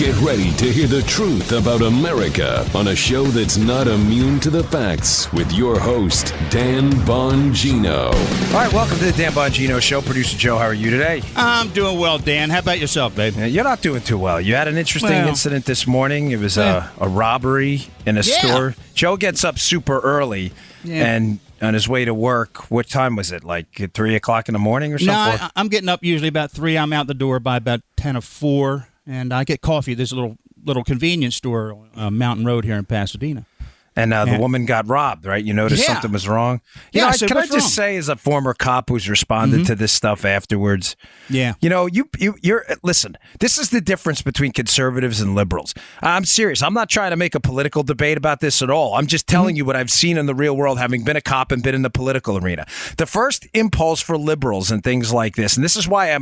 Get ready to hear the truth about America on a show that's not immune to the facts with your host, Dan Bongino. All right, welcome to the Dan Bongino Show. Producer Joe, how are you today? I'm doing well, Dan. How about yourself, babe? You're not doing too well. You had an interesting incident this morning. It was a robbery in a store. Joe gets up super early and on his way to work. What time was it? Like at 3 o'clock in the morning or something? No, I'm getting up usually about 3. I'm out the door by about 10 or 4, and I get coffee. There's a little convenience store on Mountain Road here in Pasadena. And the woman got robbed, right? You noticed something was wrong? Can I just say, as a former cop who's responded to this stuff afterwards, you're listen, this is the difference between conservatives and liberals. I'm serious. I'm not trying to make a political debate about this at all. I'm just telling you what I've seen in the real world, having been a cop and been in the political arena. The first impulse for liberals and things like this, and this is why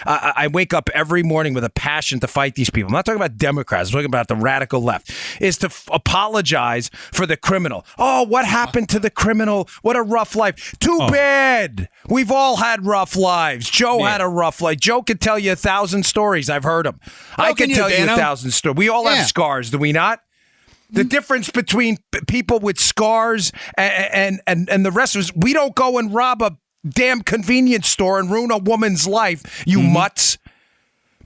I wake up every morning with a passion to fight these people. I'm not talking about Democrats. I'm talking about the radical left, is to apologize for the criminal. Oh, what happened to the criminal? What a rough life. Too bad. We've all had rough lives. Joe had a rough life. Joe could tell you 1,000 stories. I've heard them. I can tell you 1,000 stories. We all have scars, do we not? The difference between people with scars and the rest of us, we don't go and rob a damn convenience store and ruin a woman's life, you mutts.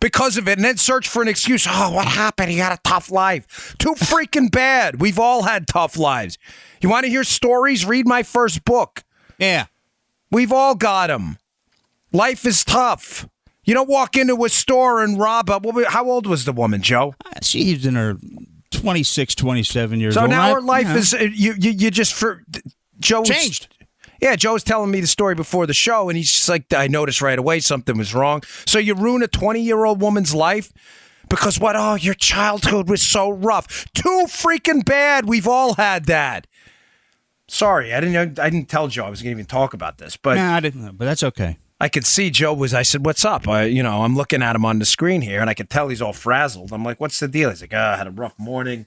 Because of it, and then search for an excuse. Oh, what happened? He had a tough life. Too freaking bad. We've all had tough lives. You want to hear stories? Read my first book. Yeah. We've all got them. Life is tough. You don't walk into a store and rob a... How old was the woman, Joe? She's in her 26, 27 years old. So now her life is... You just... Joe changed. Yeah, Joe was telling me the story before the show, and he's just like, I noticed right away something was wrong. So you ruin a 20-year-old woman's life because what? Oh, your childhood was so rough. Too freaking bad. We've all had that. Sorry, I didn't tell Joe I was going to even talk about this. But no, I didn't know, but that's okay. I could see Joe was, I said, what's up? I'm looking at him on the screen here, and I could tell he's all frazzled. I'm like, what's the deal? He's like, I had a rough morning.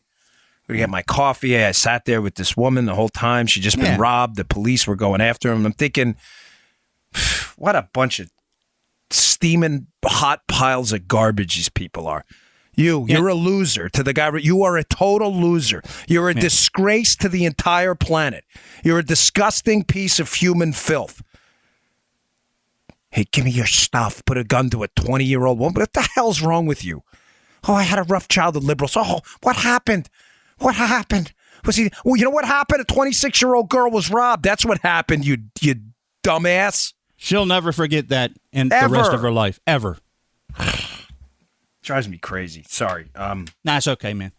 We get my coffee. I sat there with this woman the whole time. She'd just been robbed. The police were going after him. I'm thinking, what a bunch of steaming hot piles of garbage these people are. You're a loser to the guy. You are a total loser. You're a disgrace to the entire planet. You're a disgusting piece of human filth. Hey, give me your stuff. Put a gun to a 20-year-old woman. What the hell's wrong with you? Oh, I had a rough childhood, liberals. Oh, what happened? What happened? Was he? Well, you know what happened? A 26-year-old girl was robbed. That's what happened. You dumbass. She'll never forget that in the rest of her life, ever. Drives me crazy. Sorry. Nah, it's okay, man.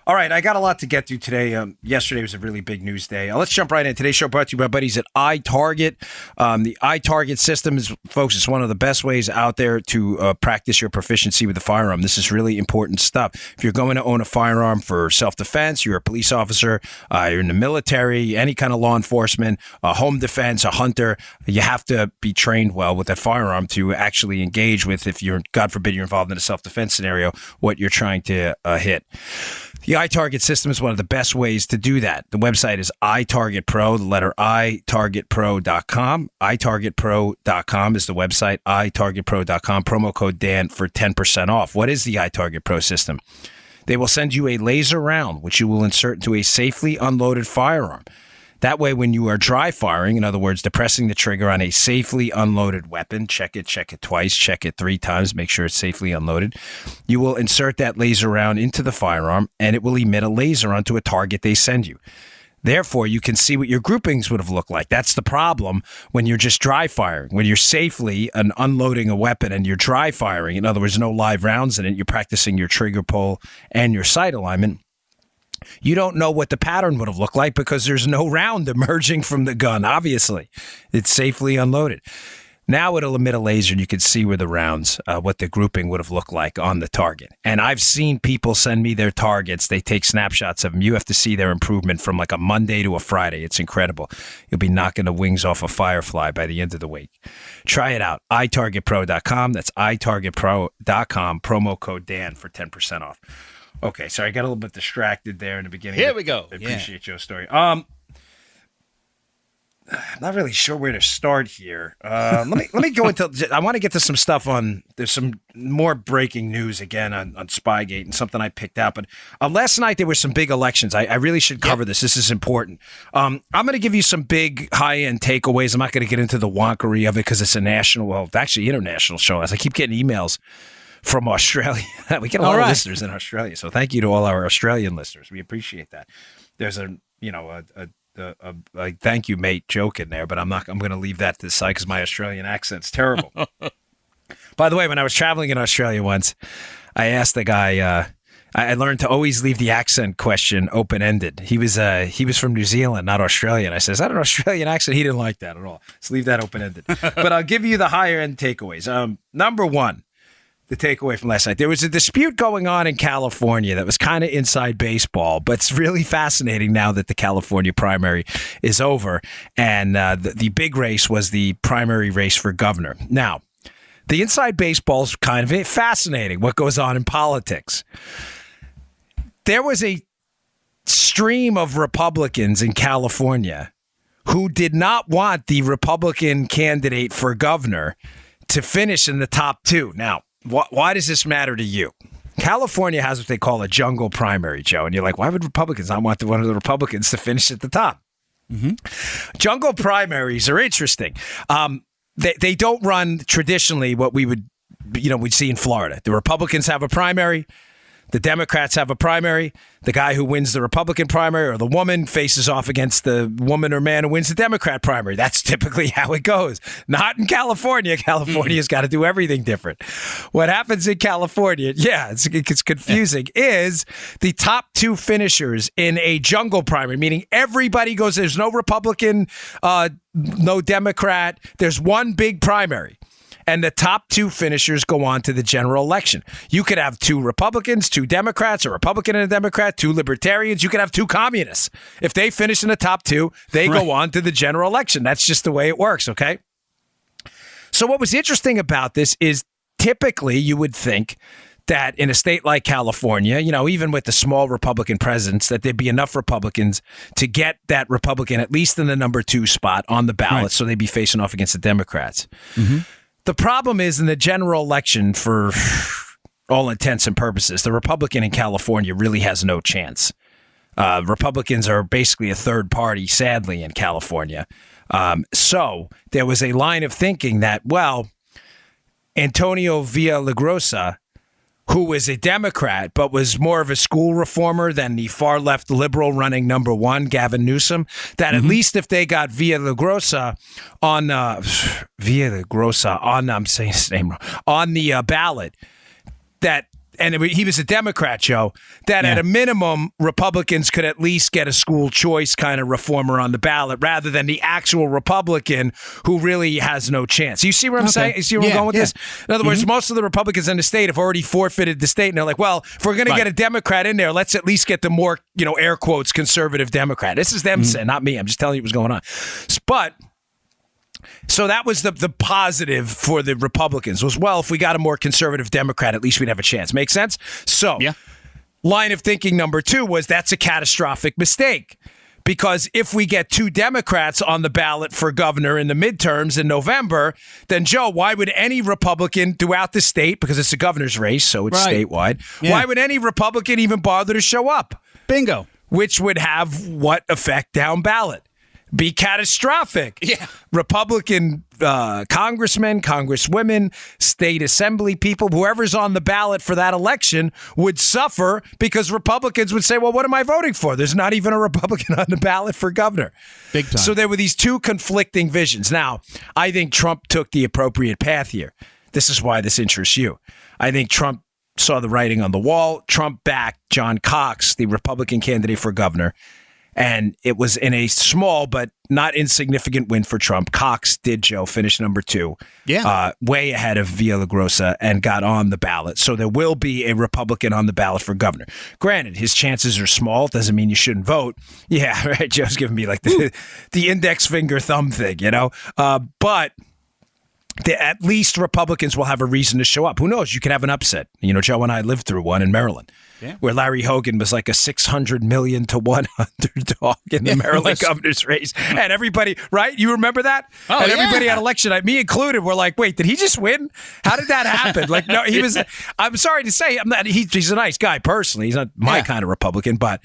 All right, I got a lot to get to today. Yesterday was a really big news day. Let's jump right in. Today's show brought to you by buddies at iTarget. The iTarget system is, folks, it's one of the best ways out there to practice your proficiency with a firearm. This is really important stuff. If you're going to own a firearm for self-defense, you're a police officer, you're in the military, any kind of law enforcement, home defense, a hunter, you have to be trained well with that firearm to actually engage with, if you're, God forbid, you're involved in a self-defense scenario, what you're trying to hit. The iTarget system is one of the best ways to do that. The website is iTargetPro, the letter iTargetPro.com. iTargetPro.com is the website, iTargetPro.com. Promo code Dan for 10% off. What is the iTarget Pro system? They will send you a laser round, which you will insert into a safely unloaded firearm. That way, when you are dry firing, in other words, depressing the trigger on a safely unloaded weapon, check it twice, check it 3 times, make sure it's safely unloaded. You will insert that laser round into the firearm, and it will emit a laser onto a target they send you. Therefore, you can see what your groupings would have looked like. That's the problem when you're just dry firing. When you're safely unloading a weapon and you're dry firing, in other words, no live rounds in it, you're practicing your trigger pull and your sight alignment. You don't know what the pattern would have looked like because there's no round emerging from the gun, obviously. It's safely unloaded. Now it'll emit a laser and you can see where the rounds, what the grouping would have looked like on the target. And I've seen people send me their targets. They take snapshots of them. You have to see their improvement from like a Monday to a Friday. It's incredible. You'll be knocking the wings off a firefly by the end of the week. Try it out. iTargetPro.com. That's iTargetPro.com. Promo code Dan for 10% off. Okay, sorry, I got a little bit distracted there in the beginning. Here we go. I appreciate your story. I'm not really sure where to start here. Let me go into. I want to get to some stuff on. There's some more breaking news again on Spygate and something I picked out. But last night there were some big elections. I really should cover this. This is important. I'm going to give you some big high end takeaways. I'm not going to get into the wonkery of it because it's a national, well, actually international show. As I keep getting emails from Australia, we get a lot of listeners in Australia. So thank you to all our Australian listeners. We appreciate that. There's a thank you, mate joke in there, but I'm going to leave that to the side because my Australian accent's terrible. By the way, when I was traveling in Australia once, I asked the guy, I learned to always leave the accent question open-ended. He was from New Zealand, not Australian. I said, is that an Australian accent? He didn't like that at all. So leave that open-ended. But I'll give you the higher-end takeaways. Number one, the takeaway from last night. There was a dispute going on in California that was kind of inside baseball, but it's really fascinating now that the California primary is over. And the big race was the primary race for governor. Now, the inside baseball is kind of fascinating, what goes on in politics. There was a stream of Republicans in California who did not want the Republican candidate for governor to finish in the top two. Now, why does this matter to you? California has what they call a jungle primary, Joe. And you're like, why would Republicans not want one of the Republicans to finish at the top? Mm-hmm. Jungle primaries are interesting. They don't run traditionally what we'd see in Florida. The Republicans have a primary. The Democrats have a primary. The guy who wins the Republican primary or the woman faces off against the woman or man who wins the Democrat primary. That's typically how it goes. Not in California. California's got to do everything different. What happens in California, it's confusing, is the top two finishers in a jungle primary, meaning everybody goes, there's no Republican, no Democrat. There's one big primary. And the top two finishers go on to the general election. You could have two Republicans, two Democrats, a Republican and a Democrat, two Libertarians. You could have two communists. If they finish in the top two, they go on to the general election. That's just the way it works, okay? So what was interesting about this is typically you would think that in a state like California, even with the small Republican presence, that there'd be enough Republicans to get that Republican at least in the number two spot on the ballot, so they'd be facing off against the Democrats. Mm-hmm. The problem is in the general election, for all intents and purposes, the Republican in California really has no chance. Republicans are basically a third party, sadly, in California. So there was a line of thinking that, well, Antonio Villaraigosa, who was a Democrat but was more of a school reformer than the far left liberal running number one, Gavin Newsom, that at least if they got Villaraigosa on I'm saying his name wrong, on the ballot, he was a Democrat, Joe, that at a minimum, Republicans could at least get a school choice kind of reformer on the ballot rather than the actual Republican who really has no chance. You see what I'm saying? You see where I'm going with this? In other words, most of the Republicans in the state have already forfeited the state, and they're like, well, if we're going to get a Democrat in there, let's at least get the more, air quotes, conservative Democrat. This is them saying, not me. I'm just telling you what's going on. But so that was the positive for the Republicans was, well, if we got a more conservative Democrat, at least we'd have a chance. Make sense? So line of thinking number two was that's a catastrophic mistake. Because if we get two Democrats on the ballot for governor in the midterms in November, then, Joe, why would any Republican throughout the state, because it's a governor's race, so it's statewide, why would any Republican even bother to show up? Bingo. Which would have what effect down ballot? Be catastrophic. Republican congressmen, congresswomen, state assembly people, whoever's on the ballot for that election would suffer because Republicans would say, well, what am I voting for? There's not even a Republican on the ballot for governor. Big time. So there were these two conflicting visions. Now, I think Trump took the appropriate path here. This is why this interests you. I think Trump saw the writing on the wall. Trump backed John Cox, the Republican candidate for governor. And it was in a small but not insignificant win for Trump. Cox did, Joe, finish number two, way ahead of Villaraigosa and got on the ballot. So there will be a Republican on the ballot for governor. Granted, his chances are small. Doesn't mean you shouldn't vote. Yeah, right. Joe's giving me like the index finger thumb thing, But at least Republicans will have a reason to show up. Who knows? You could have an upset. You know, Joe and I lived through one in Maryland, where Larry Hogan was like a 600 million to 1 underdog in the Maryland governor's race, and everybody, right? You remember that? Oh, and everybody at election night, me included, were like, "Wait, did he just win? How did that happen?" Like, no, he was. I'm sorry to say, I'm not. He's a nice guy personally. He's not my kind of Republican, but.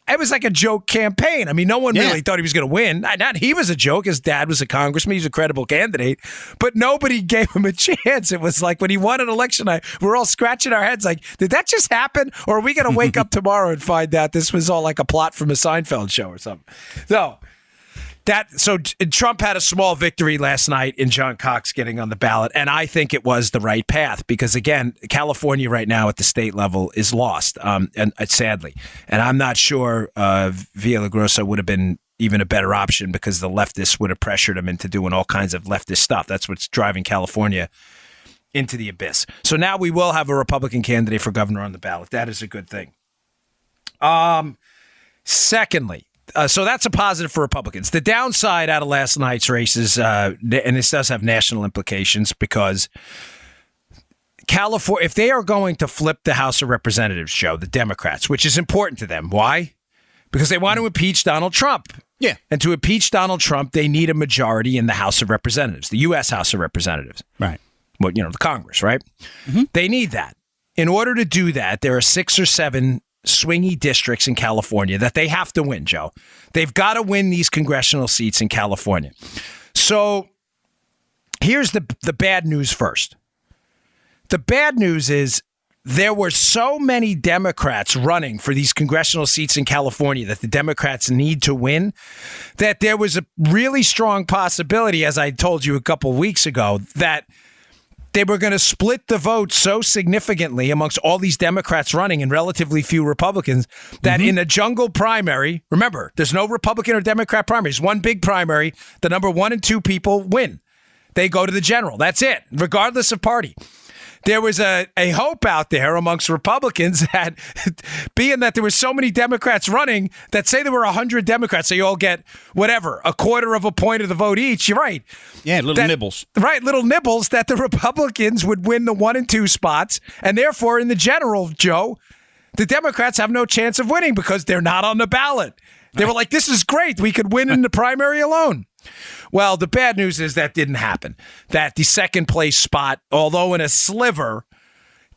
It was like a joke campaign. I mean, no one really thought he was going to win. Not he was a joke. His dad was a congressman. He's a credible candidate. But nobody gave him a chance. It was like when he won an election, we're all scratching our heads like, did that just happen? Or are we going to wake up tomorrow and find out this was all like a plot from a Seinfeld show or something? So Trump had a small victory last night in John Cox getting on the ballot, and I think it was the right path because, again, California right now at the state level is lost, and sadly. And I'm not sure Villagrosa would have been even a better option because the leftists would have pressured him into doing all kinds of leftist stuff. That's what's driving California into the abyss. So now we will have a Republican candidate for governor on the ballot. That is a good thing. Secondly, so that's a positive for Republicans. The downside out of last night's races, and this does have national implications because California, if they are going to flip the House of Representatives, Joe, the Democrats, which is important to them. Why? Because they want to impeach Donald Trump. Yeah. And to impeach Donald Trump, they need a majority in the House of Representatives, the U.S. House of Representatives. Right. Well, the Congress, right? Mm-hmm. They need that. In order to do that, there are 6 or 7 swingy districts in California that they have to win, Joe. They've got to win these congressional seats in California. So here's the bad news first. The bad news is there were so many Democrats running for these congressional seats in California that the Democrats need to win that there was a really strong possibility, as I told you a couple of weeks ago, that they were going to split the vote so significantly amongst all these Democrats running and relatively few Republicans that in a jungle primary, remember, there's no Republican or Democrat primaries, one big primary, the number 1 and 2 people win. They go to the general. That's it, regardless of party. There was a hope out there amongst Republicans that being that there were so many Democrats running that say there were 100 Democrats, so you all get whatever, a quarter of a point of the vote each. You're right. Yeah, little nibbles. Right, little nibbles that the Republicans would win the 1 and 2 spots. And therefore, in the general, Joe, the Democrats have no chance of winning because they're not on the ballot. They were like, this is great. We could win in the primary alone. Well, the bad news is that didn't happen. That the second place spot, although in a sliver,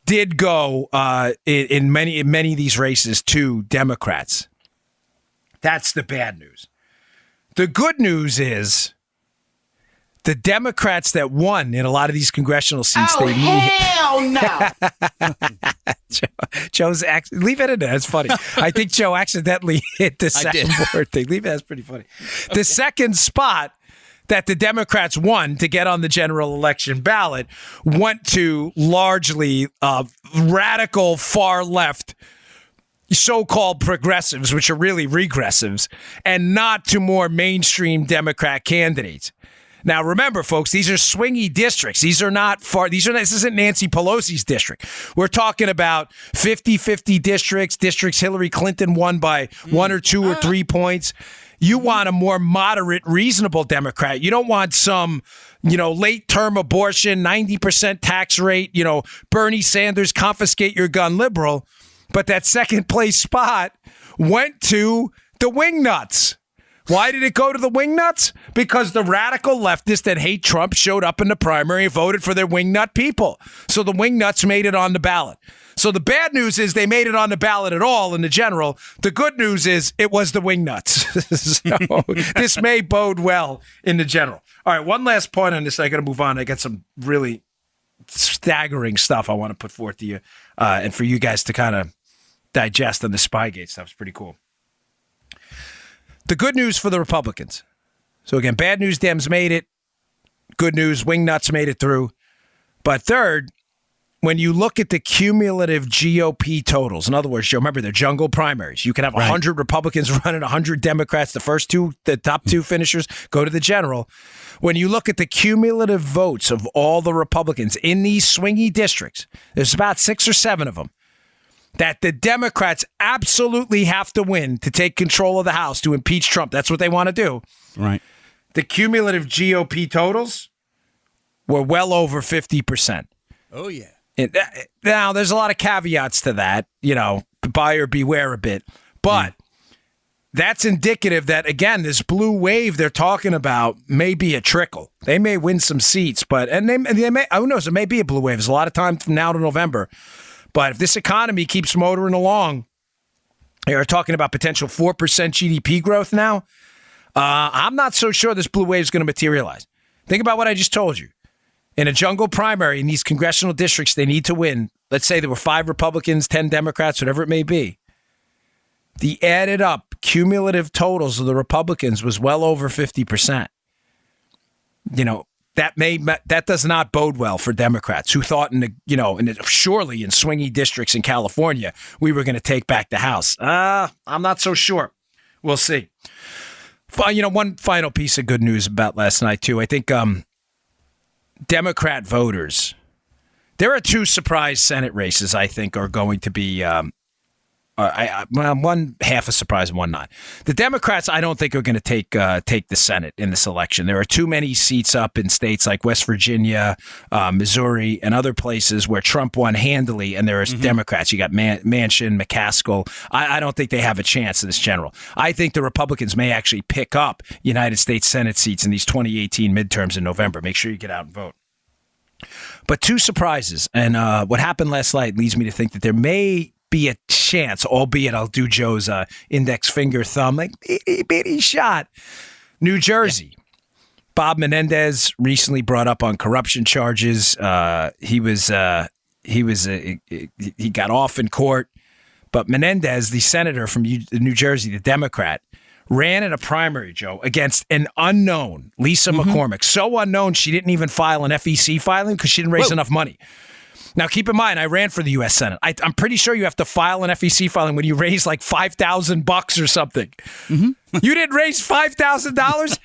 did go in many of these races to Democrats. That's the bad news. The good news is the Democrats that won in a lot of these congressional seats. Hell no! Joe's leave it in there. It's funny. I think Joe accidentally hit the soundboard thing. Leave it. That's pretty funny. The second spot that the Democrats won to get on the general election ballot went to largely radical far left so-called progressives, which are really regressives, and not to more mainstream Democrat candidates. Now, remember, folks, these are swingy districts. These are not far. This isn't Nancy Pelosi's district. We're talking about 50-50 districts Hillary Clinton won by 1 or 2 or 3 points. You want a more moderate, reasonable Democrat. You don't want some, late-term abortion, 90% tax rate, Bernie Sanders, confiscate your gun liberal. But that second place spot went to the wingnuts. Why did it go to the wingnuts? Because the radical leftists that hate Trump showed up in the primary and voted for their wingnut people. So the wingnuts made it on the ballot. So the bad news is they made it on the ballot at all in the general. The good news is it was the wingnuts. So this may bode well in the general. All right, one last point on this. I got to move on. I got some really staggering stuff I want to put forth to you and for you guys to kind of digest on the Spygate stuff. It's pretty cool. The good news for the Republicans. So again, bad news, Dems made it. Good news, wingnuts made it through. But third, when you look at the cumulative GOP totals, in other words, Joe, remember they're jungle primaries. You can have 100 Republicans running 100 Democrats. The top 2 finishers go to the general. When you look at the cumulative votes of all the Republicans in these swingy districts, there's about 6 or 7 of them that the Democrats absolutely have to win to take control of the House to impeach Trump. That's what they want to do. Right. The cumulative GOP totals were well over 50%. Oh, yeah. Now, there's a lot of caveats to that, buyer beware a bit. But that's indicative that, again, this blue wave they're talking about may be a trickle. They may win some seats, and they may, who knows, it may be a blue wave. There's a lot of time from now to November. But if this economy keeps motoring along, they're talking about potential 4% GDP growth now. I'm not so sure this blue wave is going to materialize. Think about what I just told you. In a jungle primary in these congressional districts they need to win, let's say there were 5 Republicans, 10 Democrats, whatever it may be, the added up cumulative totals of the Republicans was well over 50%. That does not bode well for Democrats who thought surely in swingy districts in California we were going to take back the House. I'm not so sure. We'll see. One final piece of good news about last night too. I think Democrat voters, there are 2 surprise Senate races I think are going to be one half a surprise and one not. The Democrats I don't think are going to take the Senate in this election. There are too many seats up in states like West Virginia, Missouri, and other places where Trump won handily, and there are Democrats. You got Manchin, McCaskill. I don't think they have a chance in this general. I think the Republicans may actually pick up United States Senate seats in these 2018 midterms in November. Make sure you get out and vote. But 2 surprises, and what happened last night leads me to think that there may be a chance, albeit I'll do Joe's index finger thumb, like bitty shot. New Jersey. Bob Menendez recently brought up on corruption charges. He got off in court, but Menendez, the senator from New Jersey, the Democrat, ran in a primary, Joe, against an unknown Lisa McCormick. So unknown she didn't even file an FEC filing because she didn't raise enough money. Now, keep in mind, I ran for the U.S. Senate. I'm pretty sure you have to file an FEC filing when you raise like $5,000 or something. You didn't raise $5,000?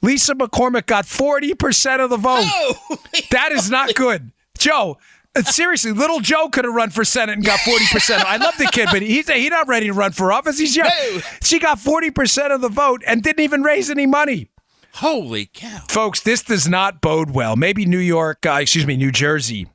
Lisa McCormick got 40% of the vote. Oh, that is not good. Joe, seriously, little Joe could have run for Senate and got 40%. I love the kid, but he's not ready to run for office. He's young. No. She got 40% of the vote and didn't even raise any money. Holy cow. Folks, this does not bode well. Maybe New Jersey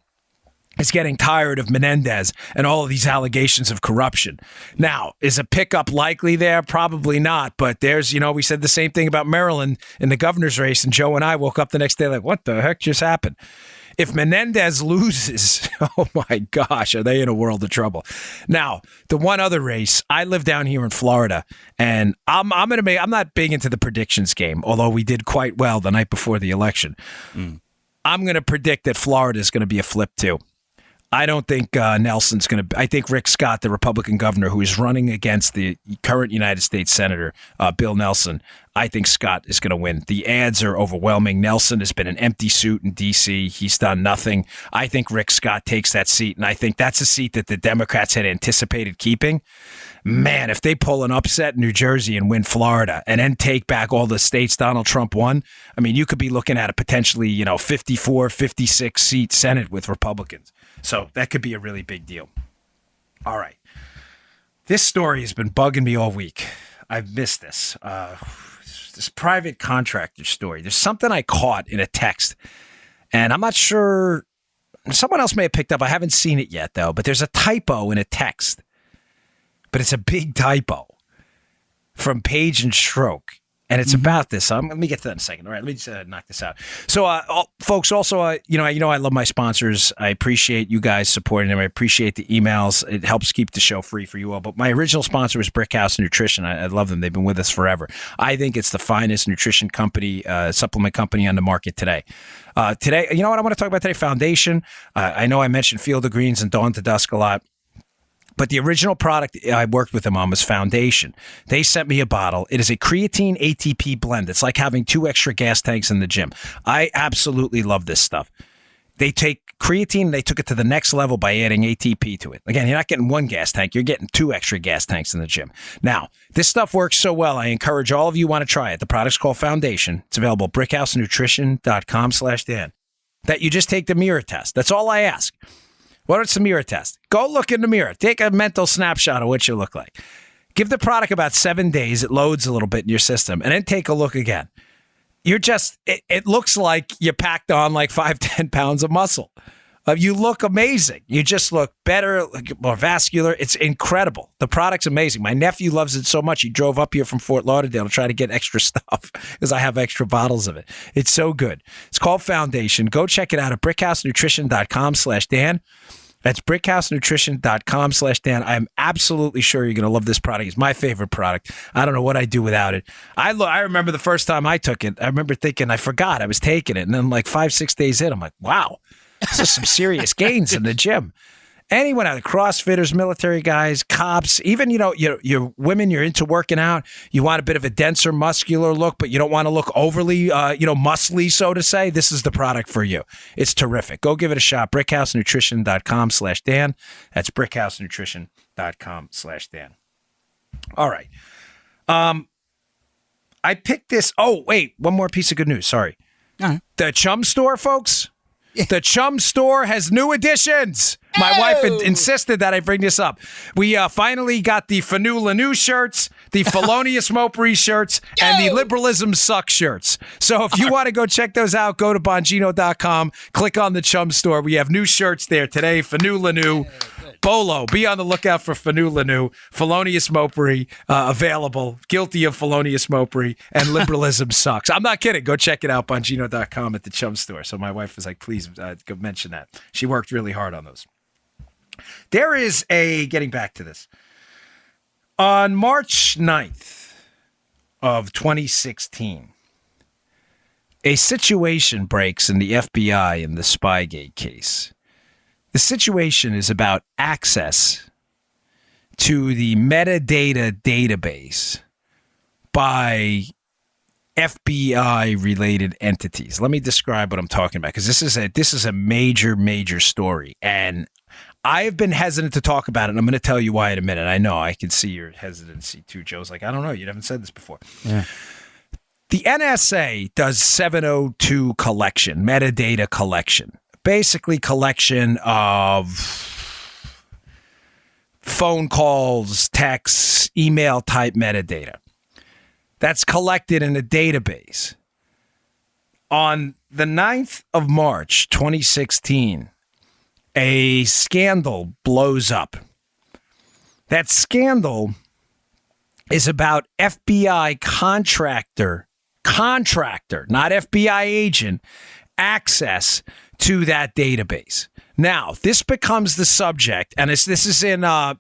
is getting tired of Menendez and all of these allegations of corruption. Now, is a pickup likely there? Probably not. But there's, we said the same thing about Maryland in the governor's race, and Joe and I woke up the next day like, what the heck just happened? If Menendez loses, oh my gosh, are they in a world of trouble? Now, the one other race, I live down here in Florida, and I'm not big into the predictions game, although we did quite well the night before the election. I'm going to predict that Florida is going to be a flip too. I don't think Nelson's going to. I think Rick Scott, the Republican governor who is running against the current United States Senator, Bill Nelson, I think Scott is going to win. The ads are overwhelming. Nelson has been an empty suit in D.C. He's done nothing. I think Rick Scott takes that seat, and I think that's a seat that the Democrats had anticipated keeping. Man, if they pull an upset in New Jersey and win Florida and then take back all the states Donald Trump won, I mean, you could be looking at a potentially, 54, 56 seat Senate with Republicans. So that could be a really big deal. All right. This story has been bugging me all week. I've missed this. This private contractor story. There's something I caught in a text, and I'm not sure. Someone else may have picked up. I haven't seen it yet, though. But there's a typo in a text. But it's a big typo from Page and Stroke. And it's about this. Let me get to that in a second. All right, let me just knock this out. So, folks, also, I love my sponsors. I appreciate you guys supporting them. I appreciate the emails. It helps keep the show free for you all. But my original sponsor was Brickhouse Nutrition. I love them. They've been with us forever. I think it's the finest nutrition company, supplement company on the market today. Today, you know what I want to talk about today? Foundation. I know I mentioned Field of Greens and Dawn to Dusk a lot. But the original product I worked with them on was Foundation. They sent me a bottle. It is a creatine ATP blend. It's like having 2 extra gas tanks in the gym. I absolutely love this stuff. They take creatine, they took it to the next level by adding ATP to it. Again, you're not getting 1 gas tank. You're getting 2 extra gas tanks in the gym. Now, this stuff works so well, I encourage all of you who want to try it. The product's called Foundation. It's available at brickhousenutrition.com/Dan. That you just take the mirror test. That's all I ask. What's the mirror test? Go look in the mirror. Take a mental snapshot of what you look like. Give the product about 7 days. It loads a little bit in your system. And then take a look again. it looks like you packed on like 5-10 pounds of muscle. You look amazing. You just look better, more vascular. It's incredible. The product's amazing. My nephew loves it so much. He drove up here from Fort Lauderdale to try to get extra stuff because I have extra bottles of it. It's so good. It's called Foundation. Go check it out at brickhousenutrition.com/Dan. That's brickhousenutrition.com/Dan. I'm absolutely sure you're going to love this product. It's my favorite product. I don't know what I'd do without it. I remember the first time I took it. I remember thinking I forgot I was taking it. And then like 5-6 days in, I'm like, wow. This is some serious gains in the gym. Anyone out, CrossFitters, military guys, cops, even, you're women, you're into working out. You want a bit of a denser, muscular look, but you don't want to look overly, muscly, so to say. This is the product for you. It's terrific. Go give it a shot. brickhousenutrition.com/Dan. That's brickhousenutrition.com/Dan. All right. I picked this. Oh, wait. One more piece of good news. Sorry. The Chum Store, folks. The Chum Store has new additions. My wife insisted that I bring this up. We finally got the Fanu Lanu shirts, the Felonious Mopery shirts, and the Liberalism Suck shirts. So if you want to go check those out, go to Bongino.com, click on the Chum Store. We have new shirts there today. Fanu Lanu. Bolo, be on the lookout for Fanu Lanu, Felonious Mopery, available, guilty of Felonious Mopery, and Liberalism Sucks. I'm not kidding. Go check it out, Bongino.com at the Chum Store. So my wife was like, please go mention that. She worked really hard on those. There is getting back to this. On March 9th of 2016, a situation breaks in the FBI in the Spygate case. The situation is about access to the metadata database by FBI-related entities. Let me describe what I'm talking about, because this is a major, major story, and I have been hesitant to talk about it, and I'm going to tell you why in a minute. I know I can see your hesitancy too. Joe's like, I don't know, you haven't said this before. Yeah. The NSA does 702 collection, metadata collection. Basically collection of phone calls, texts, email type metadata. That's collected in a database. On the 9th of March, 2016, a scandal blows up. That scandal is about FBI contractor, not FBI agent, access to that database. Now, this becomes the subject, and this is in, I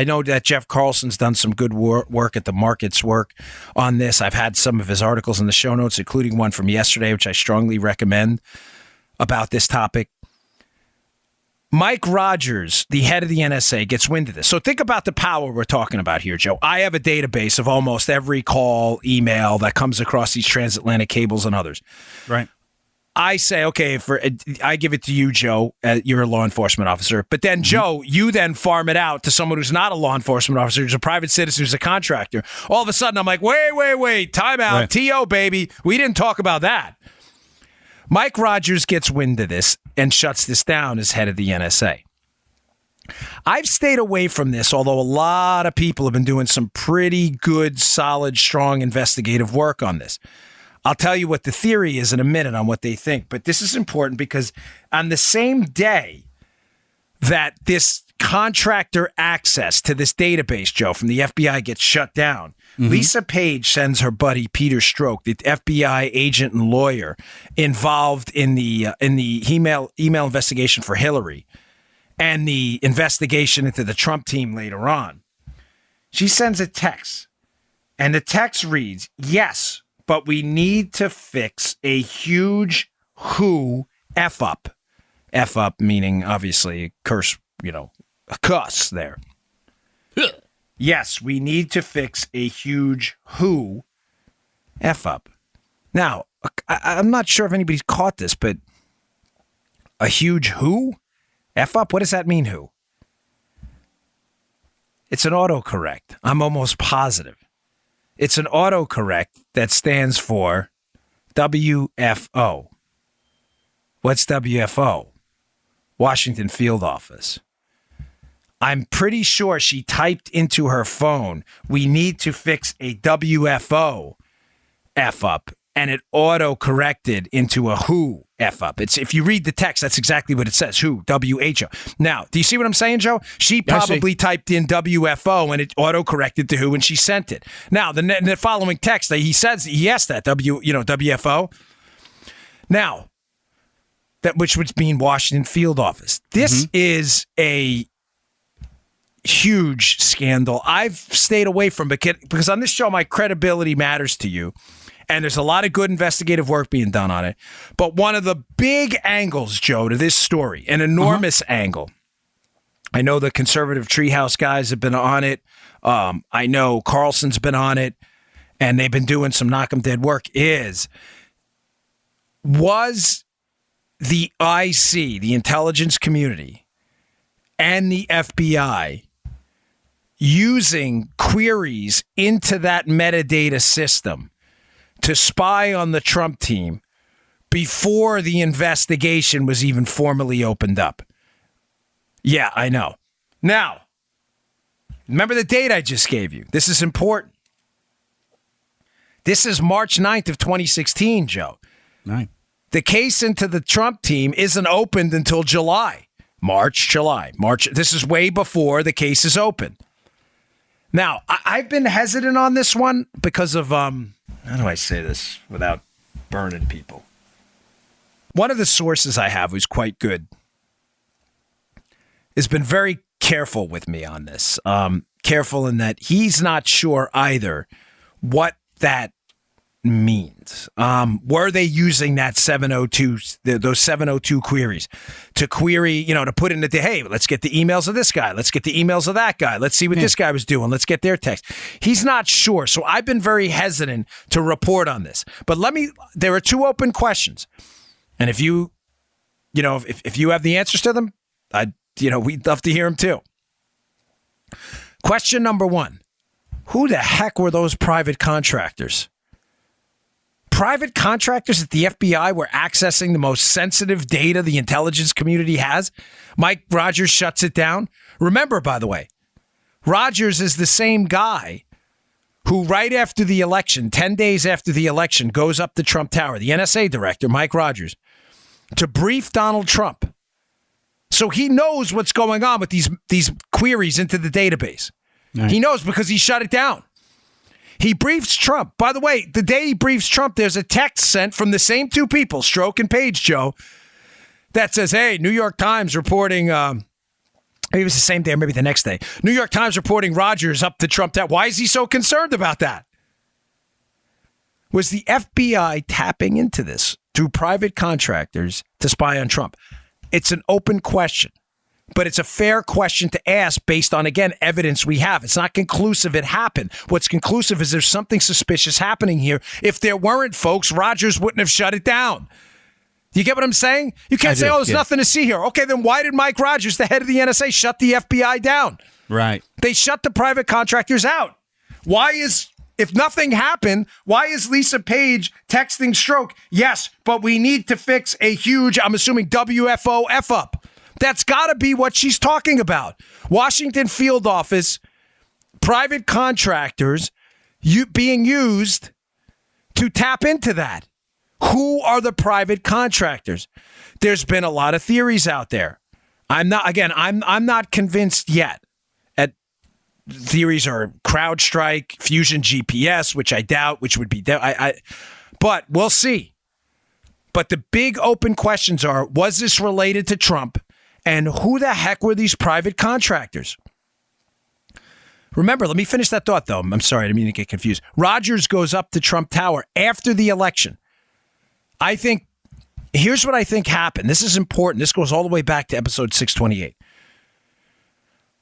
know that Jeff Carlson's done some good work at the Markets Work on this. I've had some of his articles in the show notes, including one from yesterday, which I strongly recommend about this topic. Mike Rogers, the head of the NSA, gets wind of this. So think about the power we're talking about here, Joe. I have a database of almost every call, email that comes across these transatlantic cables and others. Right. I say, okay, I give it to you, Joe. You're a law enforcement officer. But then, Joe, you then farm it out to someone who's not a law enforcement officer, who's a private citizen, who's a contractor. All of a sudden, I'm like, wait, time out. Right. T.O., baby. We didn't talk about that. Mike Rogers gets wind of this and shuts this down as head of the NSA. I've stayed away from this, although a lot of people have been doing some pretty good, solid, strong investigative work on this. I'll tell you what the theory is in a minute on what they think, but this is important because on the same day that this contractor access to this database, Joe, from the FBI gets shut down, Lisa Page sends her buddy Peter Stroke, the FBI agent and lawyer involved in the email investigation for Hillary and the investigation into the Trump team later on. She sends a text, and the text reads, "Yes, but we need to fix a huge who F-up." F-up meaning, obviously, curse, a cuss there. Yes, we need to fix a huge who F-up. Now, I'm not sure if anybody's caught this, but a huge who F-up? What does that mean, who? It's an autocorrect. I'm almost positive. It's an autocorrect that stands for WFO. What's WFO? Washington Field Office. I'm pretty sure she typed into her phone, "We need to fix a WFO F-up," and it auto-corrected into a who F-up. It's, if you read the text, that's exactly what it says, who, W-H-O. Now, do you see what I'm saying, Joe? She probably typed in W-F-O, and it auto-corrected to who, and she sent it. Now, the following text, he says, he asked that, W-F-O. Now, that which would mean Washington field office. This is a huge scandal. I've stayed away from it because on this show, my credibility matters to you. And there's a lot of good investigative work being done on it. But one of the big angles, Joe, to this story, an enormous angle. I know the conservative treehouse guys have been on it. I know Carlson's been on it. And they've been doing some knock 'em dead work. Was the IC, the intelligence community, and the FBI using queries into that metadata system to spy on the Trump team before the investigation was even formally opened up? Yeah, I know. Now, remember the date I just gave you. This is important. This is March 9th of 2016, Joe. Right. The case into the Trump team isn't opened until July. March. This is way before the case is open. Now, I've been hesitant on this one because of, how do I say this without burning people? One of the sources I have who's quite good has been very careful with me on this. Careful in that he's not sure either what that means. Were they using that 702, those 702 queries to query, to put in the, hey, let's get the emails of this guy. Let's get the emails of that guy. Let's see what this guy was doing. Let's get their text. He's not sure. So I've been very hesitant to report on this. But there are two open questions. And if you have the answers to them, we'd love to hear them too. Question number one, who the heck were those private contractors? Private contractors at the FBI were accessing the most sensitive data the intelligence community has. Mike Rogers shuts it down. Remember, by the way, Rogers is the same guy who right after the election, 10 days after the election, goes up to Trump Tower, the NSA director, Mike Rogers, to brief Donald Trump. So he knows what's going on with these queries into the database. Right. He knows because he shut it down. He briefs Trump. By the way, the day he briefs Trump, there's a text sent from the same two people, Stroke and Page, Joe, that says, hey, New York Times reporting, maybe it was the same day or maybe the next day, New York Times reporting Rogers up to Trump. Why is he so concerned about that? Was the FBI tapping into this through private contractors to spy on Trump? It's an open question. But it's a fair question to ask based on, again, evidence we have. It's not conclusive it happened. What's conclusive is there's something suspicious happening here. If there weren't, folks, Rogers wouldn't have shut it down. You get what I'm saying? You can't say, there's nothing to see here. Okay, then why did Mike Rogers, the head of the NSA, shut the FBI down? Right. They shut the private contractors out. If nothing happened, why is Lisa Page texting Stroke? Yes, but we need to fix a huge, I'm assuming, WFO F-up. That's got to be what she's talking about. Washington field office, private contractors being used to tap into that. Who are the private contractors? There's been a lot of theories out there. I'm not convinced yet. Theories are CrowdStrike, Fusion GPS, which I doubt, which would be, but we'll see. But the big open questions are, was this related to Trump? And who the heck were these private contractors? Remember, let me finish that thought, though. I'm sorry, I didn't mean to get confused. Rogers goes up to Trump Tower after the election. Here's what I think happened. This is important. This goes all the way back to episode 628.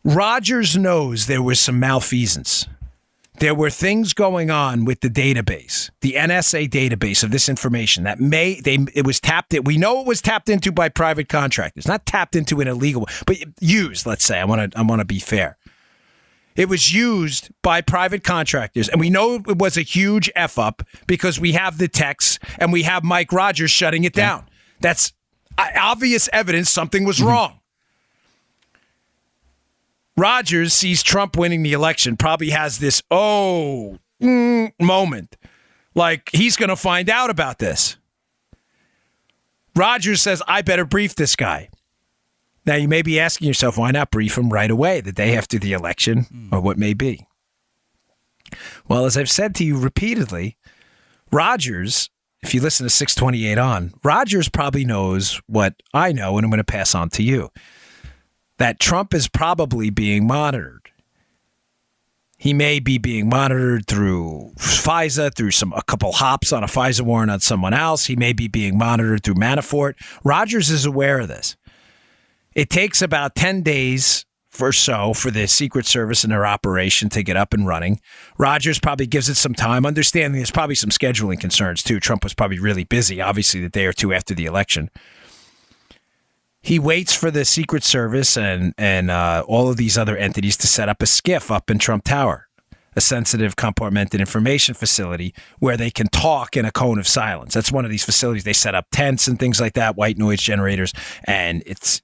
Rogers knows there was some malfeasance. There were things going on with the database, the NSA database of this information that it was tapped in. We know it was tapped into by private contractors, not tapped into in a legal way, but used, let's say. I want to be fair. It was used by private contractors, and we know it was a huge F-up because we have the texts and we have Mike Rogers shutting it down. That's obvious evidence something was wrong. Rogers sees Trump winning the election, probably has this moment Like, he's going to find out about this. Rogers says, I better brief this guy. Now, you may be asking yourself, why not brief him right away, the day after the election, or what may be? Well, as I've said to you repeatedly, Rogers, if you listen to 628 on, Rogers probably knows what I know, and I'm going to pass on to you, that Trump is probably being monitored. He may be being monitored through FISA, through a couple hops on a FISA warrant on someone else. He may be being monitored through Manafort. Rogers is aware of this. It takes about 10 days or so for the Secret Service and their operation to get up and running. Rogers probably gives it some time, understanding there's probably some scheduling concerns too. Trump was probably really busy, obviously, the day or two after the election. He waits for the Secret Service and all of these other entities to set up a SCIF up in Trump Tower, a sensitive compartmented information facility where they can talk in a cone of silence. That's one of these facilities. They set up tents and things like that, white noise generators, and it's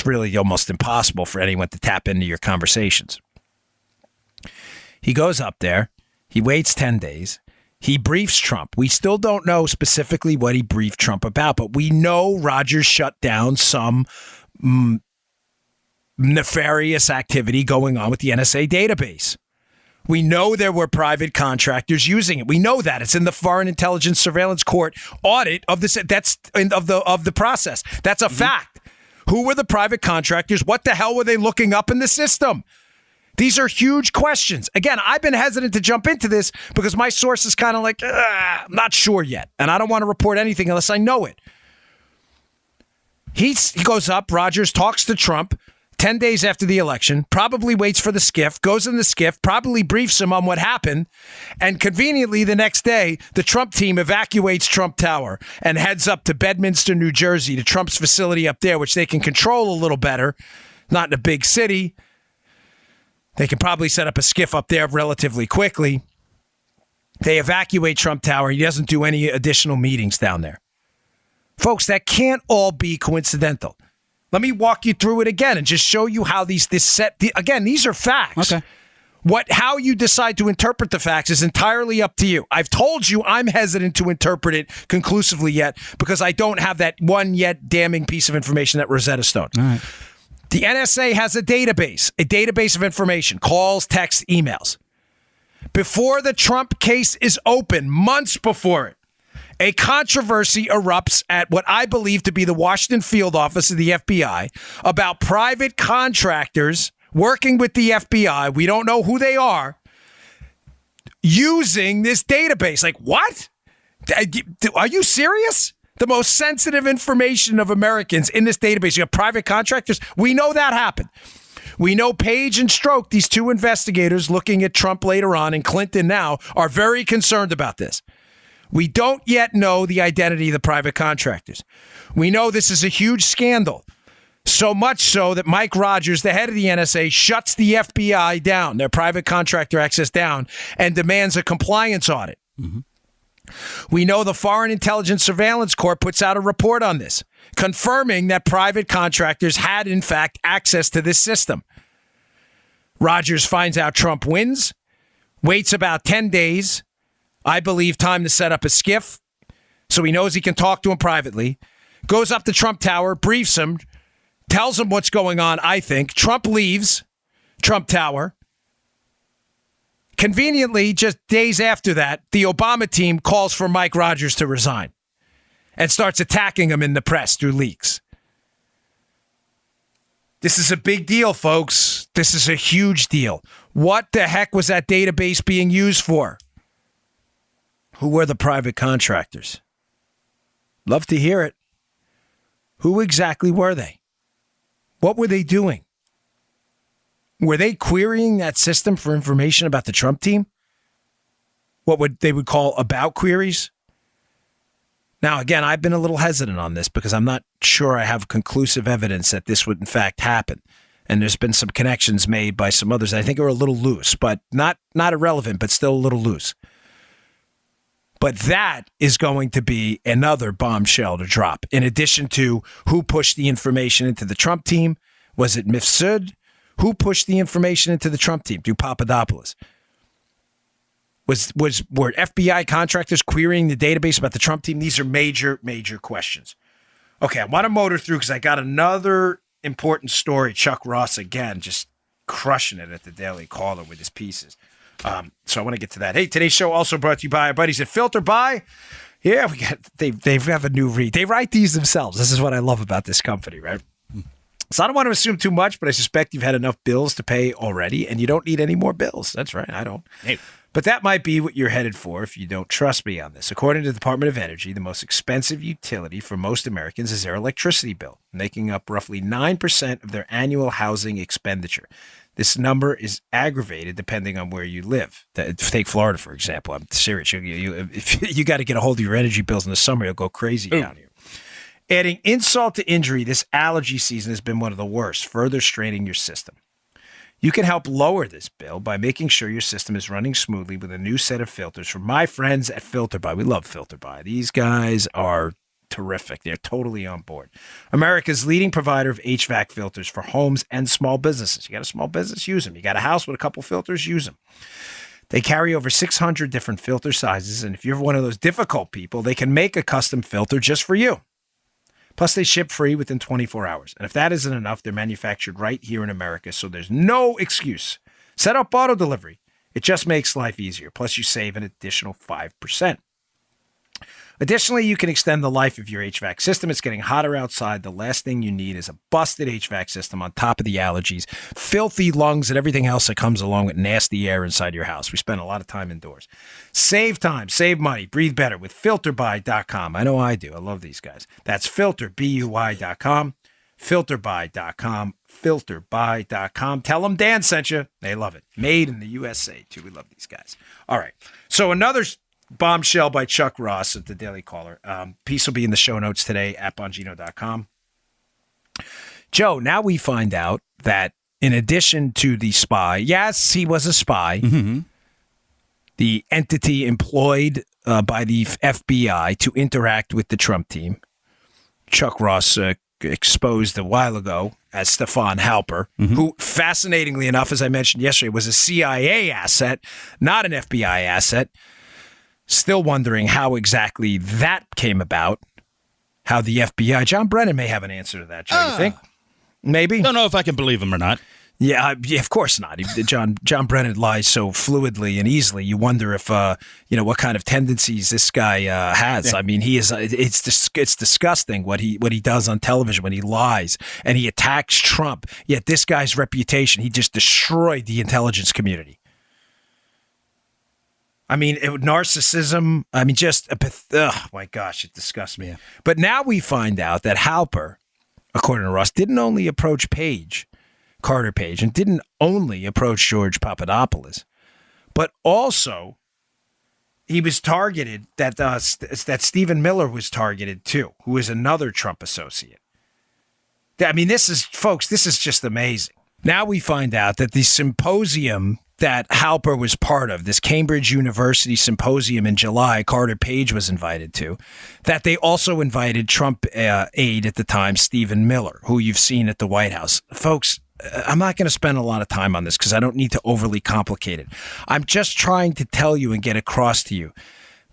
really almost impossible for anyone to tap into your conversations. He goes up there. He waits 10 days. He briefs Trump. We still don't know specifically what he briefed Trump about, but we know Rogers shut down some nefarious activity going on with the NSA database. We know there were private contractors using it. We know that. It's in the Foreign Intelligence Surveillance Court audit of this. That's of the process. That's a fact. Who were the private contractors? What the hell were they looking up in the system? These are huge questions. Again, I've been hesitant to jump into this because my source is kind of like, I'm not sure yet. And I don't want to report anything unless I know it. He goes up, Rogers talks to Trump 10 days after the election, probably waits for the SCIF, goes in the SCIF, probably briefs him on what happened. And conveniently, the next day, the Trump team evacuates Trump Tower and heads up to Bedminster, New Jersey, to Trump's facility up there, which they can control a little better. Not in a big city. They can probably set up a SCIF up there relatively quickly. They evacuate Trump Tower. He doesn't do any additional meetings down there. Folks, that can't all be coincidental. Let me walk you through it again and just show you how these are facts. Okay. How you decide to interpret the facts is entirely up to you. I've told you I'm hesitant to interpret it conclusively yet because I don't have that one yet damning piece of information, that Rosetta Stone. All right. The NSA has a database of information, calls, texts, emails. Before the Trump case is open, months before it, a controversy erupts at what I believe to be the Washington field office of the FBI about private contractors working with the FBI. We don't know who they are, using this database. Like, what? Are you serious? The most sensitive information of Americans in this database. You have private contractors. We know that happened. We know Page and Stroke, these two investigators looking at Trump later on and Clinton now, are very concerned about this. We don't yet know the identity of the private contractors. We know this is a huge scandal. So much so that Mike Rogers, the head of the NSA, shuts the FBI down, their private contractor access down, and demands a compliance audit. Mm-hmm. We know the Foreign Intelligence Surveillance Court puts out a report on this, confirming that private contractors had, in fact, access to this system. Rogers finds out Trump wins, waits about 10 days, I believe time to set up a SCIF, so he knows he can talk to him privately, goes up to Trump Tower, briefs him, tells him what's going on, I think. Trump leaves Trump Tower. Conveniently, just days after that, the Obama team calls for Mike Rogers to resign and starts attacking him in the press through leaks. This is a big deal, folks. This is a huge deal. What the heck was that database being used for? Who were the private contractors? Love to hear it. Who exactly were they? What were they doing? Were they querying that system for information about the Trump team? What they would call about queries? Now, again, I've been a little hesitant on this because I'm not sure I have conclusive evidence that this would in fact happen. And there's been some connections made by some others that I think are a little loose, but not irrelevant, but still a little loose. But that is going to be another bombshell to drop. In addition to who pushed the information into the Trump team, was it Mifsud? Who pushed the information into the Trump team? Do Papadopoulos. Were FBI contractors querying the database about the Trump team? These are major, major questions. Okay, I want to motor through because I got another important story. Chuck Ross, again, just crushing it at the Daily Caller with his pieces. So I want to get to that. Hey, today's show also brought to you by our buddies at Filter By. Yeah, they have a new read. They write these themselves. This is what I love about this company, right? So I don't want to assume too much, but I suspect you've had enough bills to pay already, and you don't need any more bills. That's right, I don't. Hey. But that might be what you're headed for if you don't trust me on this. According to the Department of Energy, the most expensive utility for most Americans is their electricity bill, making up roughly 9% of their annual housing expenditure. This number is aggravated depending on where you live. Take Florida, for example. I'm serious. If you got to get a hold of your energy bills in the summer, you'll go crazy down here. Adding insult to injury, this allergy season has been one of the worst, further straining your system. You can help lower this bill by making sure your system is running smoothly with a new set of filters from my friends at Filter By. We love Filter By. These guys are terrific. They're totally on board. America's leading provider of HVAC filters for homes and small businesses. You got a small business? Use them. You got a house with a couple filters? Use them. They carry over 600 different filter sizes, and if you're one of those difficult people, they can make a custom filter just for you. Plus, they ship free within 24 hours. And if that isn't enough, they're manufactured right here in America, so there's no excuse. Set up auto delivery. It just makes life easier. Plus, you save an additional 5%. Additionally, you can extend the life of your HVAC system. It's getting hotter outside. The last thing you need is a busted HVAC system on top of the allergies, filthy lungs, and everything else that comes along with nasty air inside your house. We spend a lot of time indoors. Save time, save money, breathe better with FilterBuy.com. I know I do. I love these guys. That's FilterBuy.com, FilterBuy.com, FilterBuy.com. Tell them Dan sent you. They love it. Made in the USA, too. We love these guys. All right. So another bombshell by Chuck Ross at the Daily Caller. Piece will be in the show notes today at Bongino.com. Joe, now we find out that in addition to the spy, yes, he was a spy, the entity employed by the FBI to interact with the Trump team, Chuck Ross exposed a while ago as Stefan Halper, who, fascinatingly enough, as I mentioned yesterday, was a CIA asset, not an FBI asset. Still wondering how exactly that came about, how the FBI, John Brennan may have an answer to that, Joe, you think? Maybe? Don't know if I can believe him or not. Yeah, of course not. John Brennan lies so fluidly and easily. You wonder if, what kind of tendencies this guy has. Yeah. I mean, he is. It's disgusting what he does on television when he lies and he attacks Trump. Yet this guy's reputation, he just destroyed the intelligence community. I mean, narcissism. I mean, oh my gosh, it disgusts me. Yeah. But now we find out that Halper, according to Ross, didn't only approach Carter Page, and didn't only approach George Papadopoulos, but also he was targeted. That Stephen Miller was targeted too, who is another Trump associate. I mean, this is just amazing. Now we find out that the symposium that Halper was part of, this Cambridge University symposium in July, Carter Page was invited to, that they also invited Trump aide at the time, Stephen Miller, who you've seen at the White House. Folks, I'm not going to spend a lot of time on this because I don't need to overly complicate it. I'm just trying to tell you and get across to you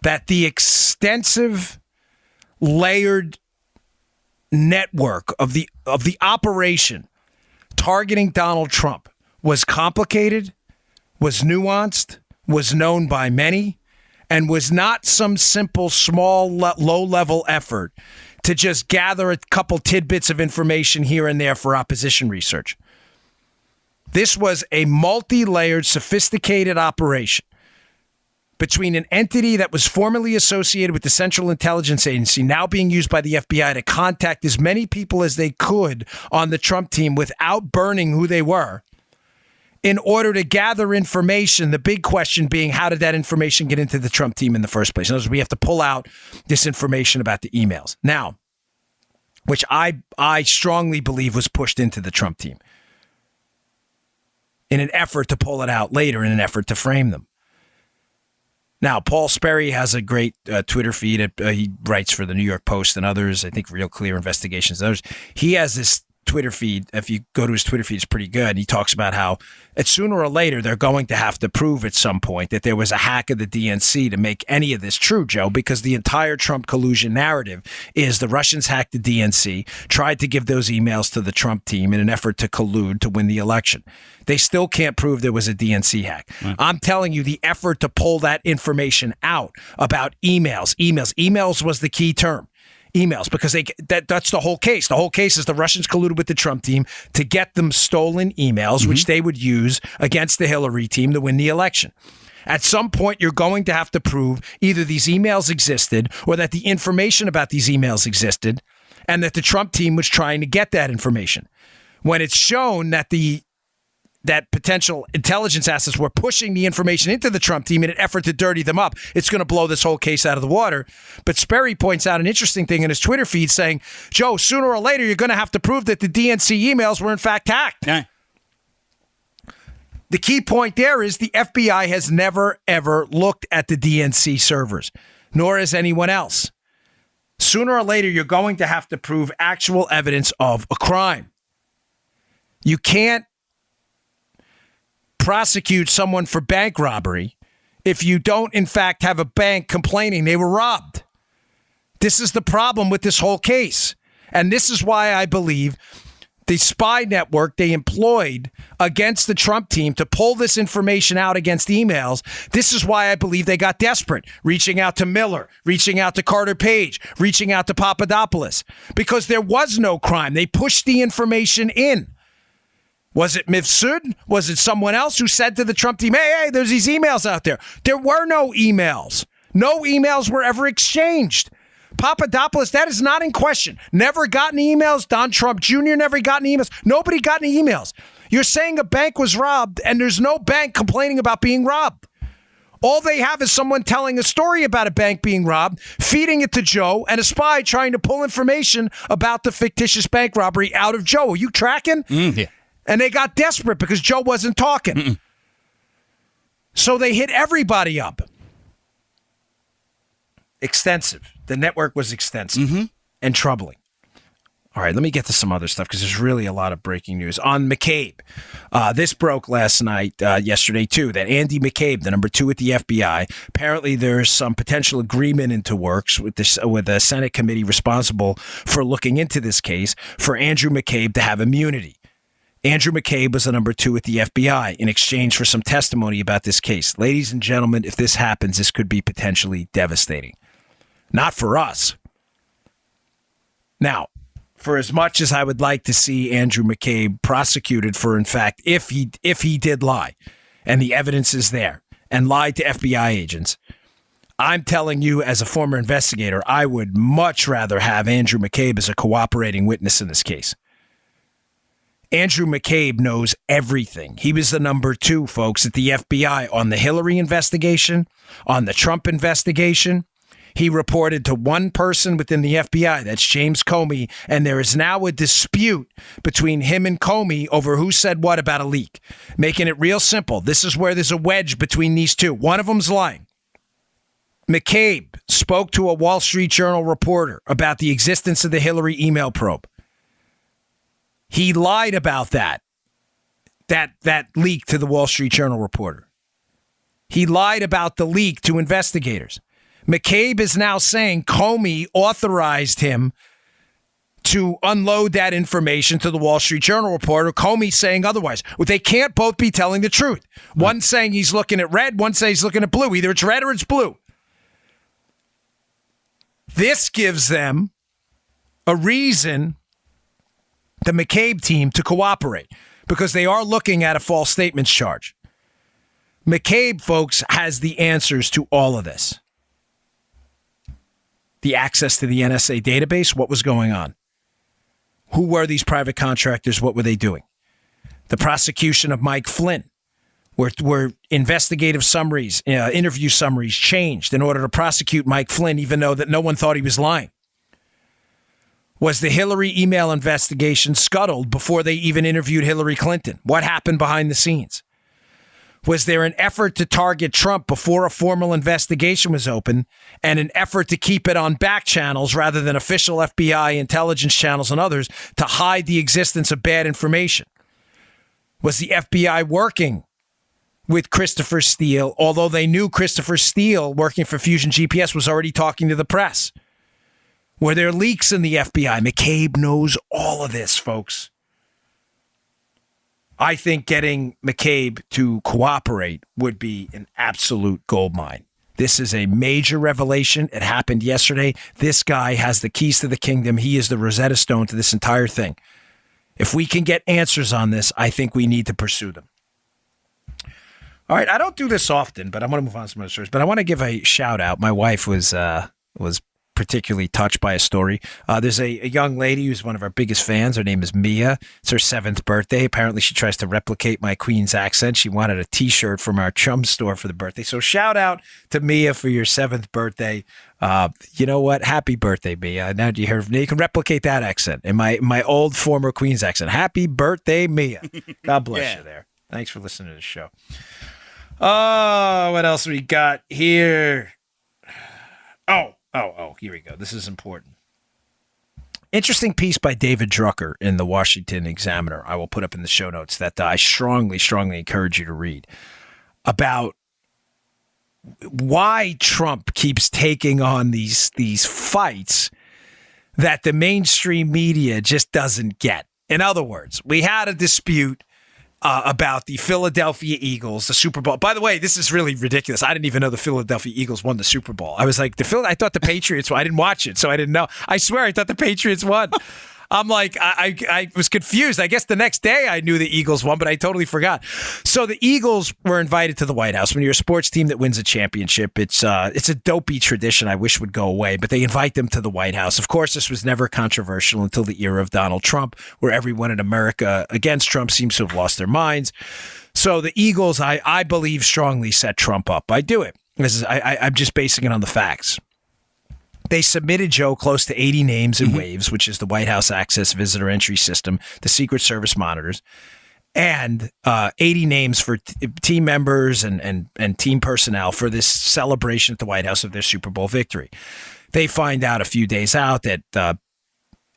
that the extensive, layered network of the operation targeting Donald Trump was complicated, was nuanced, was known by many, and was not some simple, small, low-level effort to just gather a couple tidbits of information here and there for opposition research. This was a multi-layered, sophisticated operation between an entity that was formerly associated with the Central Intelligence Agency, now being used by the FBI to contact as many people as they could on the Trump team without burning who they were, in order to gather information, the big question being, how did that information get into the Trump team in the first place? In other words, we have to pull out this information about the emails. Now, which I strongly believe was pushed into the Trump team in an effort to pull it out later, in an effort to frame them. Now, Paul Sperry has a great Twitter feed. He writes for the New York Post and others, I think Real Clear Investigations and others. He has this Twitter feed, if you go to his Twitter feed, it's pretty good. He talks about how sooner or later they're going to have to prove at some point that there was a hack of the DNC to make any of this true, Joe, because the entire Trump collusion narrative is the Russians hacked the DNC, tried to give those emails to the Trump team in an effort to collude to win the election. They still can't prove there was a DNC hack. Right. I'm telling you, the effort to pull that information out about emails was the key term. Emails, because that's the whole case. The whole case is the Russians colluded with the Trump team to get them stolen emails, which they would use against the Hillary team to win the election. At some point, you're going to have to prove either these emails existed or that the information about these emails existed and that the Trump team was trying to get that information. When it's shown that that potential intelligence assets were pushing the information into the Trump team in an effort to dirty them up, it's going to blow this whole case out of the water. But Sperry points out an interesting thing in his Twitter feed saying, Joe, sooner or later, you're going to have to prove that the DNC emails were in fact hacked. Yeah. The key point there is the FBI has never, ever looked at the DNC servers, nor has anyone else. Sooner or later, you're going to have to prove actual evidence of a crime. You can't prosecute someone for bank robbery if you don't, in fact, have a bank complaining they were robbed. This is the problem with this whole case. And this is why I believe the spy network they employed against the Trump team to pull this information out against emails, this is why I believe they got desperate, reaching out to Miller, reaching out to Carter Page, reaching out to Papadopoulos, because there was no crime. They pushed the information in. Was it Mifsud? Was it someone else who said to the Trump team, hey, there's these emails out there? There were no emails. No emails were ever exchanged. Papadopoulos, that is not in question. Never got any emails. Don Trump Jr. never got any emails. Nobody got any emails. You're saying a bank was robbed, and there's no bank complaining about being robbed. All they have is someone telling a story about a bank being robbed, feeding it to Joe, and a spy trying to pull information about the fictitious bank robbery out of Joe. Are you tracking? Yeah. And they got desperate because Joe wasn't talking. So they hit everybody up. Extensive. The network was extensive and troubling. All right, let me get to some other stuff because there's really a lot of breaking news. On McCabe, this broke last night, yesterday too, that Andy McCabe, the number 2 at the FBI, apparently there's some potential agreement into works with the Senate committee responsible for looking into this case for Andrew McCabe to have immunity. Andrew McCabe was the number 2 at the FBI in exchange for some testimony about this case. Ladies and gentlemen, if this happens, this could be potentially devastating. Not for us. Now, for as much as I would like to see Andrew McCabe prosecuted for, in fact, if he did lie, and the evidence is there, and lied to FBI agents, I'm telling you as a former investigator, I would much rather have Andrew McCabe as a cooperating witness in this case. Andrew McCabe knows everything. He was the number 2, folks, at the FBI on the Hillary investigation, on the Trump investigation. He reported to one person within the FBI, that's James Comey, and there is now a dispute between him and Comey over who said what about a leak. Making it real simple, this is where there's a wedge between these two. One of them's lying. McCabe spoke to a Wall Street Journal reporter about the existence of the Hillary email probe. He lied about that leak to the Wall Street Journal reporter. He lied about the leak to investigators. McCabe is now saying Comey authorized him to unload that information to the Wall Street Journal reporter. Comey saying otherwise. Well, they can't both be telling the truth. One saying he's looking at red, one saying he's looking at blue. Either it's red or it's blue. This gives them a reason, the McCabe team, to cooperate because they are looking at a false statements charge. McCabe, folks, has the answers to all of this. The access to the NSA database, what was going on? Who were these private contractors? What were they doing? The prosecution of Mike Flynn, where investigative summaries, interview summaries changed in order to prosecute Mike Flynn, even though that no one thought he was lying. Was the Hillary email investigation scuttled before they even interviewed Hillary Clinton? What happened behind the scenes? Was there an effort to target Trump before a formal investigation was open and an effort to keep it on back channels rather than official FBI intelligence channels and others to hide the existence of bad information? Was the FBI working with Christopher Steele, although they knew Christopher Steele, working for Fusion GPS, was already talking to the press? Were there leaks in the FBI? McCabe knows all of this, folks. I think getting McCabe to cooperate would be an absolute goldmine. This is a major revelation. It happened yesterday. This guy has the keys to the kingdom. He is the Rosetta Stone to this entire thing. If we can get answers on this, I think we need to pursue them. All right, I don't do this often, but I want to move on to some other stories. But I want to give a shout out. My wife was particularly touched by a story. There's a young lady who's one of our biggest fans. Her name is Mia. It's her 7th birthday. Apparently, she tries to replicate my Queen's accent. She wanted a T-shirt from our chum store for the birthday. So shout out to Mia for your 7th birthday. You know what? Happy birthday, Mia. Now do you hear? Now you can replicate that accent in my old former Queen's accent. Happy birthday, Mia. God bless you there. Thanks for listening to the show. Oh, what else we got here? Oh, here we go. This is important. Interesting piece by David Drucker in the Washington Examiner. I will put up in the show notes that I strongly encourage you to read about why Trump keeps taking on these fights that the mainstream media just doesn't get. In other words, we had a dispute about the Philadelphia Eagles, the Super Bowl. By the way, this is really ridiculous. I didn't even know the Philadelphia Eagles won the Super Bowl. I was like, I thought the Patriots won. I didn't watch it, so I didn't know. I swear I thought the Patriots won. I'm like, I was confused. I guess the next day I knew the Eagles won, but I totally forgot. So the Eagles were invited to the White House. When you're a sports team that wins a championship, it's a dopey tradition I wish would go away, but they invite them to the White House. Of course, this was never controversial until the era of Donald Trump, where everyone in America against Trump seems to have lost their minds. So the Eagles, I believe, strongly set Trump up. I do it. I'm just basing it on the facts. They submitted, Joe, close to 80 names in WAVES, which is the White House Access Visitor Entry System, the Secret Service monitors, and 80 names for team members and team personnel for this celebration at the White House of their Super Bowl victory. They find out a few days out that,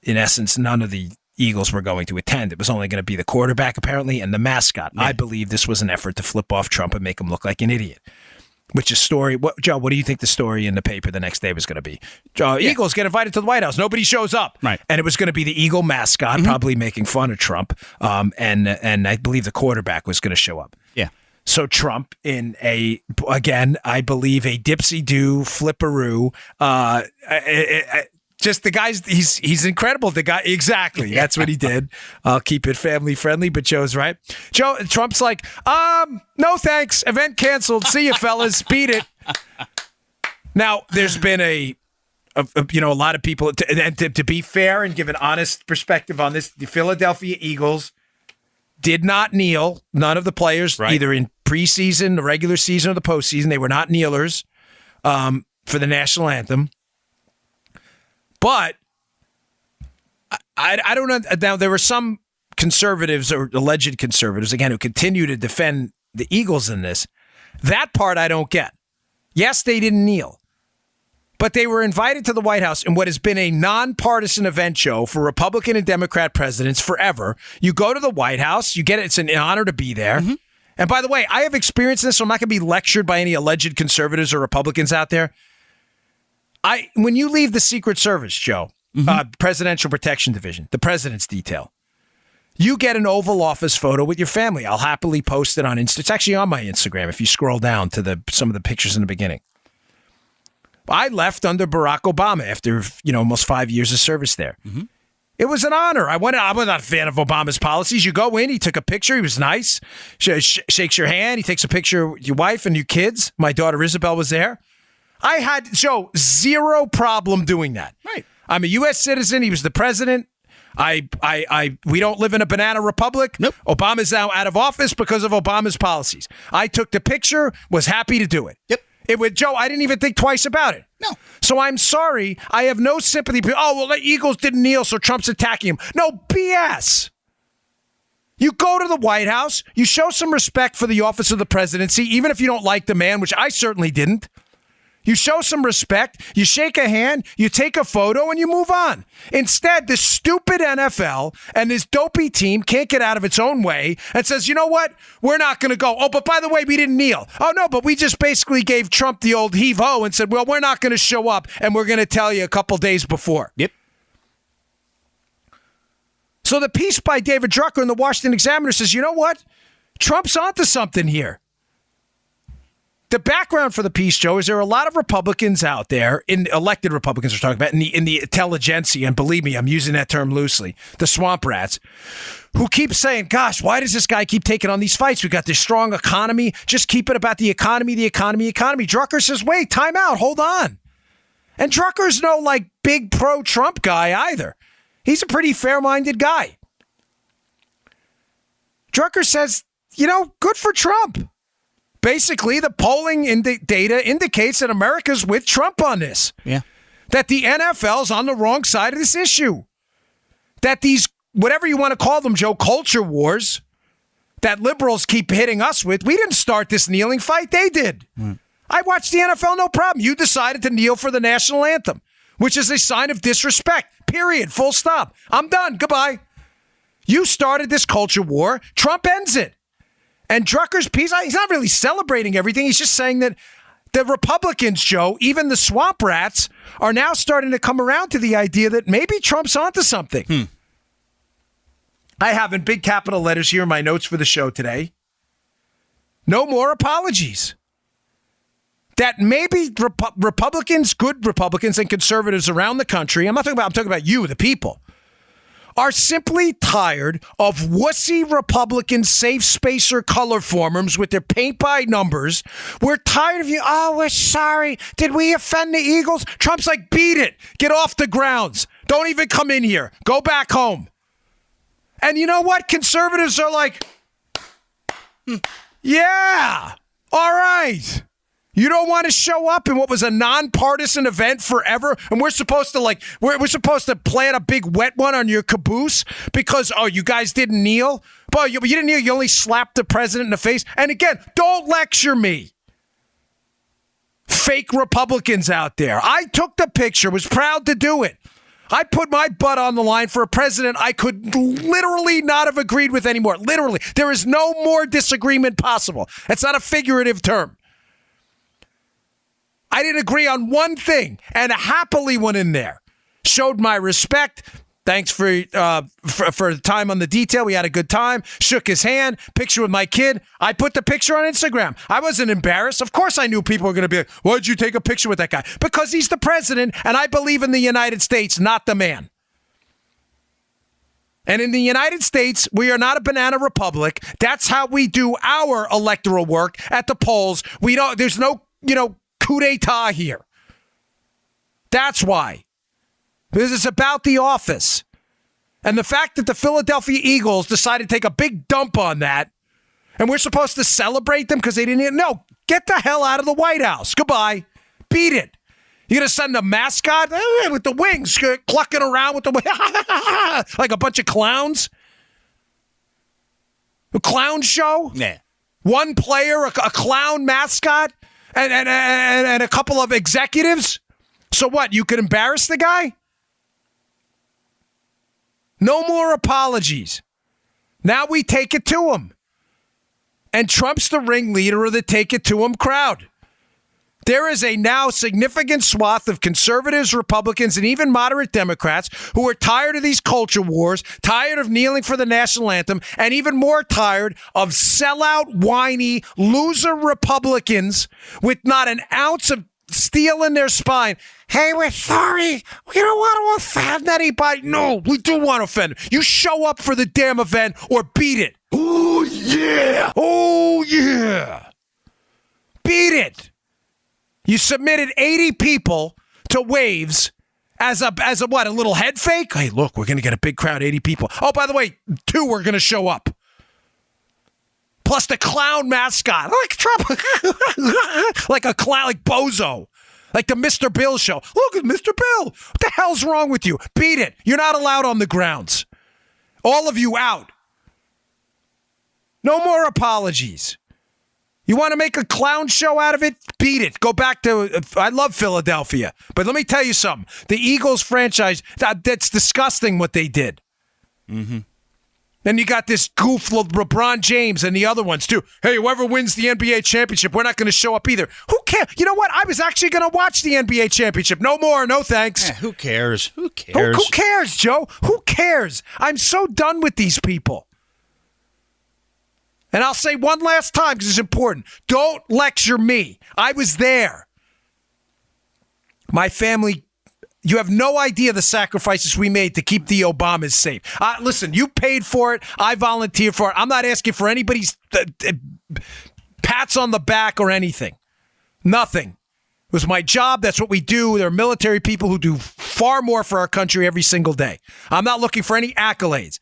in essence, none of the Eagles were going to attend. It was only going to be the quarterback, apparently, and the mascot. Yeah. I believe this was an effort to flip off Trump and make him look like an idiot. Which is story. Joe, what do you think the story in the paper the next day was going to be? Eagles get invited to the White House. Nobody shows up. Right. And it was going to be the Eagle mascot, probably making fun of Trump. And I believe the quarterback was going to show up. Yeah. So Trump in I believe a dipsy-do flipperoo, just the guy's, he's incredible. The guy, exactly. That's what he did. I'll keep it family friendly, but Joe's right. Trump's like, no thanks. Event canceled. See you, fellas. Beat it. Now, there's been a lot of people, to be fair and give an honest perspective on this, the Philadelphia Eagles did not kneel. None of the players, either in preseason, the regular season, or the postseason, they were not kneelers for the national anthem. But I don't know. Now, there were some conservatives or alleged conservatives, again, who continue to defend the Eagles in this. That part I don't get. Yes, they didn't kneel. But they were invited to the White House in what has been a nonpartisan event show for Republican and Democrat presidents forever. You go to the White House. You get it. It's an honor to be there. Mm-hmm. And by the way, I have experienced this, so I'm not going to be lectured by any alleged conservatives or Republicans out there. When you leave the Secret Service, Joe, Presidential Protection Division, the President's Detail, you get an Oval Office photo with your family. I'll happily post it on Insta. It's actually on my Instagram if you scroll down to some of the pictures in the beginning. I left under Barack Obama after almost 5 years of service there. Mm-hmm. It was an honor. I'm not a fan of Obama's policies. You go in, he took a picture. He was nice. Shakes your hand. He takes a picture with your wife and your kids. My daughter Isabel was there. I had, Joe, zero problem doing that. Right. I'm a U.S. citizen. He was the president. We don't live in a banana republic. Nope. Obama's now out of office because of Obama's policies. I took the picture, was happy to do it. Yep. Joe, I didn't even think twice about it. No. So I'm sorry. I have no sympathy. Oh, well, the Eagles didn't kneel, so Trump's attacking him. No, BS. You go to the White House, you show some respect for the office of the presidency, even if you don't like the man, which I certainly didn't. You show some respect, you shake a hand, you take a photo, and you move on. Instead, this stupid NFL and this dopey team can't get out of its own way and says, you know what? We're not going to go. Oh, but by the way, we didn't kneel. Oh, no, but we just basically gave Trump the old heave-ho and said, well, we're not going to show up, and we're going to tell you a couple days before. Yep. So the piece by David Drucker in the Washington Examiner says, you know what? Trump's onto something here. The background for the piece, Joe, is there are a lot of Republicans out there, elected Republicans we're talking about, in the intelligentsia, and believe me, I'm using that term loosely, the swamp rats, who keep saying, gosh, why does this guy keep taking on these fights? We got this strong economy. Just keep it about the economy, the economy, economy. Drucker says, wait, time out, hold on. And Drucker's no, like, big pro-Trump guy either. He's a pretty fair-minded guy. Drucker says, you know, good for Trump. Basically, the polling data indicates that America's with Trump on this. Yeah. That the NFL's on the wrong side of this issue. That these, whatever you want to call them, Joe, culture wars that liberals keep hitting us with, we didn't start this kneeling fight. They did. I watched the NFL, no problem. You decided to kneel for the national anthem, which is a sign of disrespect. Period. Full stop. I'm done. Goodbye. You started this culture war. Trump ends it. And Drucker's piece, he's not really celebrating everything. He's just saying that the Republicans, Joe, even the swamp rats, are now starting to come around to the idea that maybe Trump's onto something. I have in big capital letters here in my notes for the show today, no more apologies. That maybe Republicans, good Republicans and conservatives around the country, I'm talking about you, the people, are simply tired of wussy Republican safe spacer color formers with their paint by numbers. We're tired of you. Oh, we're sorry. Did we offend the Eagles? Trump's like, beat it. Get off the grounds. Don't even come in here. Go back home. And you know what? Conservatives are like, yeah, all right. You don't want to show up in what was a nonpartisan event forever, and we're supposed to we're supposed to plant a big wet one on your caboose because you guys didn't kneel, but you didn't kneel. You only slapped the president in the face. And again, don't lecture me. Fake Republicans out there. I took the picture, was proud to do it. I put my butt on the line for a president I could literally not have agreed with anymore. Literally, there is no more disagreement possible. That's not a figurative term. I didn't agree on one thing, and happily went in there. Showed my respect. Thanks for the time on the detail. We had a good time. Shook his hand. Picture with my kid. I put the picture on Instagram. I wasn't embarrassed. Of course I knew people were going to be like, why'd you take a picture with that guy? Because he's the president, and I believe in the United States, not the man. And in the United States, we are not a banana republic. That's how we do our electoral work at the polls. There's no, coup d'etat here. That's why. Because it's about the office. And the fact that the Philadelphia Eagles decided to take a big dump on that, and we're supposed to celebrate them because they didn't. No, get the hell out of the White House. Goodbye. Beat it. You're going to send a mascot with the wings clucking around with the like a bunch of clowns? A clown show? Yeah. One player, a clown mascot? And a couple of executives? So what, you could embarrass the guy? No more apologies. Now we take it to him. And Trump's the ringleader of the take it to him crowd. There is a now significant swath of conservatives, Republicans, and even moderate Democrats who are tired of these culture wars, tired of kneeling for the national anthem, and even more tired of sellout, whiny, loser Republicans with not an ounce of steel in their spine. Hey, we're sorry. We don't want to offend anybody. No, we do want to offend. You show up for the damn event or beat it. Oh, yeah. Oh, yeah. Beat it. You submitted 80 people to Waves as a what, a little head fake? Hey, look, we're going to get a big crowd, 80 people. Oh, by the way, 2 are going to show up. Plus the clown mascot. Like Trump. Like a clown, like Bozo. Like the Mr. Bill show. Look at Mr. Bill. What the hell's wrong with you? Beat it. You're not allowed on the grounds. All of you out. No more apologies. You want to make a clown show out of it? Beat it. Go back to, I love Philadelphia. But let me tell you something. The Eagles franchise, that's disgusting what they did. Mm-hmm. Then you got this goof LeBron James and the other ones too. Hey, whoever wins the NBA championship, we're not going to show up either. Who cares? You know what? I was actually going to watch the NBA championship. No more. No thanks. Who cares? Who cares? Who cares, Joe? Who cares? I'm so done with these people. And I'll say one last time because it's important. Don't lecture me. I was there. My family, you have no idea the sacrifices we made to keep the Obamas safe. Listen, you paid for it. I volunteered for it. I'm not asking for anybody's pats on the back or anything. Nothing. It was my job. That's what we do. There are military people who do far more for our country every single day. I'm not looking for any accolades.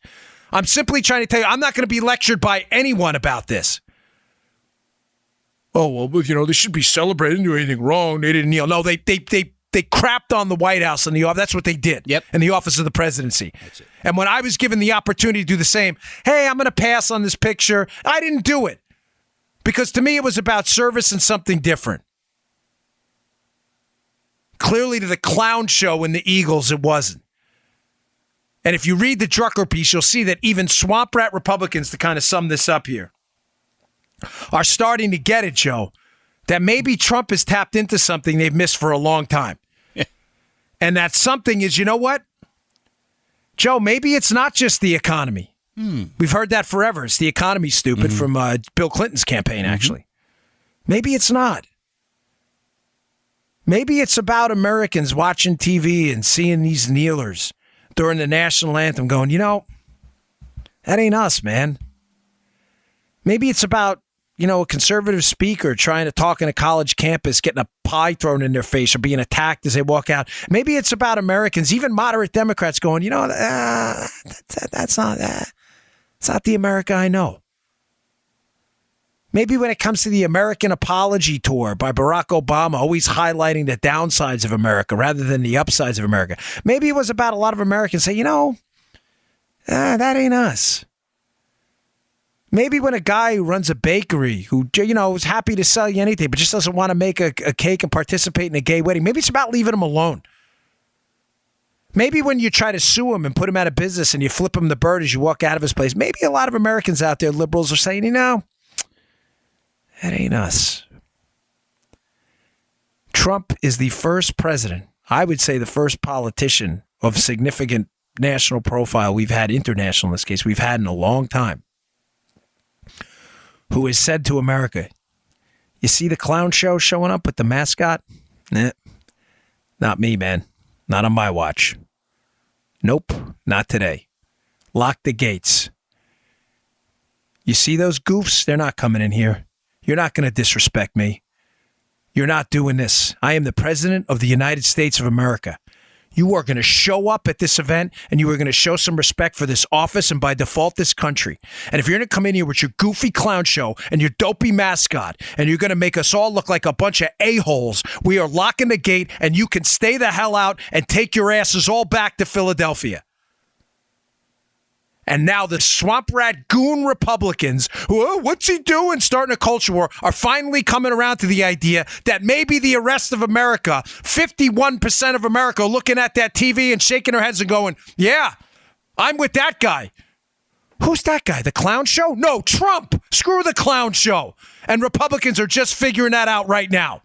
I'm simply trying to tell you, I'm not going to be lectured by anyone about this. Oh, well, they should be celebrated. They didn't do anything wrong. They didn't kneel. No, they crapped on the White House and the office. That's what they did. Yep. In the office of the presidency. That's it. And when I was given the opportunity to do the same, hey, I'm going to pass on this picture. I didn't do it. Because to me, it was about service and something different. Clearly to the clown show in the Eagles, it wasn't. And if you read the Drucker piece, you'll see that even swamp rat Republicans, to kind of sum this up here, are starting to get it, Joe, that maybe Trump has tapped into something they've missed for a long time. Yeah. And that something is, you know what? Joe, maybe it's not just the economy. We've heard that forever. It's the economy, stupid, from Bill Clinton's campaign, actually. Maybe it's not. Maybe it's about Americans watching TV and seeing these kneelers during the national anthem going, that ain't us, man. Maybe it's about, a conservative speaker trying to talk in a college campus, getting a pie thrown in their face or being attacked as they walk out. Maybe it's about Americans, even moderate Democrats going, that's not that. It's not the America I know. Maybe when it comes to the American Apology Tour by Barack Obama, always highlighting the downsides of America rather than the upsides of America. Maybe it was about a lot of Americans saying, that ain't us. Maybe when a guy who runs a bakery who, is happy to sell you anything but just doesn't want to make a cake and participate in a gay wedding, maybe it's about leaving him alone. Maybe when you try to sue him and put him out of business and you flip him the bird as you walk out of his place, maybe a lot of Americans out there, liberals, are saying, that ain't us. Trump is the first president, I would say the first politician of significant national profile we've had, international in this case, we've had in a long time, who has said to America, you see the clown show showing up with the mascot? Not me, man. Not on my watch. Nope, not today. Lock the gates. You see those goofs? They're not coming in here. You're not going to disrespect me. You're not doing this. I am the president of the United States of America. You are going to show up at this event and you are going to show some respect for this office and by default this country. And if you're going to come in here with your goofy clown show and your dopey mascot and you're going to make us all look like a bunch of a-holes, we are locking the gate and you can stay the hell out and take your asses all back to Philadelphia. And now the swamp rat goon Republicans who, what's he doing, starting a culture war, are finally coming around to the idea that maybe the rest of America, 51% of America, looking at that TV and shaking their heads and going, yeah, I'm with that guy. Who's that guy? The clown show? No, Trump. Screw the clown show. And Republicans are just figuring that out right now.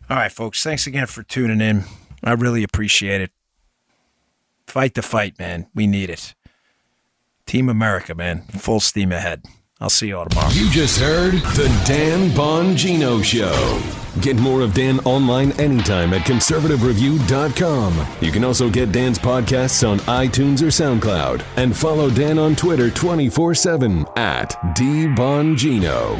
All right, folks, thanks again for tuning in. I really appreciate it. Fight the fight, man. We need it. Team America, man. Full steam ahead. I'll see you all tomorrow. You just heard The Dan Bongino Show. Get more of Dan online anytime at conservativereview.com. You can also get Dan's podcasts on iTunes or SoundCloud. And follow Dan on Twitter 24/7 at DBongino.